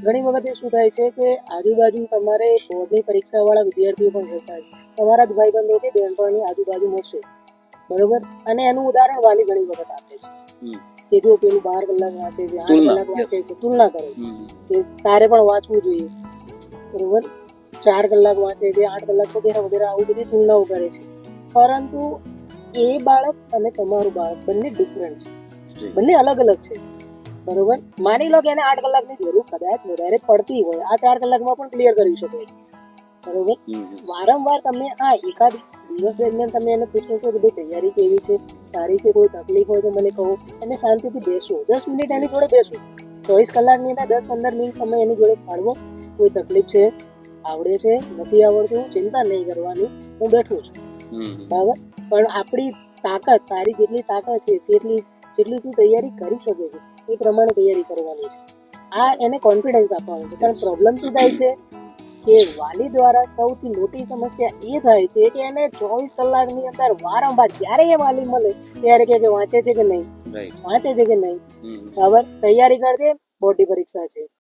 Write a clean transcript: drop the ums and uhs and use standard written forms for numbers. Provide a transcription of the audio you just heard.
ઘણી વખત એ શું થાય છે કે આજુબાજુ તમારે બોર્ડની પરીક્ષાવાળા વિદ્યાર્થીઓ પણ રહેતા હોય, તમારા જ ભાઈબંધો કે બહેનપણની આજુબાજુ હશે, બરોબર? અને એનું ઉદાહરણ વાલી ઘણી વખત આપે છે કે જો પેલું 12 કલાક વાંચે છે, 8 કલાક વાંચે છે, તુલના કરે કે તારે પણ વાંચવું જોઈએ, બરોબર? 4 કલાક વાંચે છે, 8 કલાક વગેરે વગેરે આવું બધી તુલનાઓ કરે છે. પરંતુ એ બાળક અને તમારું બાળક બંને ડિફરન્ટ છે, બંને અલગ અલગ છે, બરોબર? માની લો કે એને 8 કલાકની જરૂર કદાચ વધારે પડતી હોય, આ 4 કલાકમાં પણ ક્લિયર કરી શકે છે, બરોબર? વારંવાર તમે આ એકાદ દિવસ દરમિયાન તમે એને પૂછો છો કે ભાઈ તૈયારી કેવી છે, સારી છે, કોઈ તકલીફ હોય તો મને કહો, એને શાંતિથી બેસો, 10 મિનિટ એની જોડે બેસો, 24 કલાકની અંદર 10-15 મિનિટ તમે એની જોડે ફાળવો. કોઈ તકલીફ છે, આવડે છે, નથી આવડતું, ચિંતા નહીં કરવાની, હું બેઠો છું, બરાબર? પણ આપણી તાકાત, તારી જેટલી તાકાત છે જેટલી તું તૈયારી કરી શકે છે એ પ્રમાણે તૈયારી કરવાની છે. આ એને કોન્ફિડન્સ આપવાનું છે. પણ પ્રોબ્લેમ શું થાય છે કે વાલી દ્વારા સૌથી મોટી સમસ્યા એ થાય છે કે એને 24 કલાકની અંદર વારંવાર જ્યારે એ વાલી મળે ત્યારે કે વાંચે છે કે નહીં, વાંચે છે કે નહીં, બરાબર? તૈયારી કરજે, બોર્ડની પરીક્ષા છે,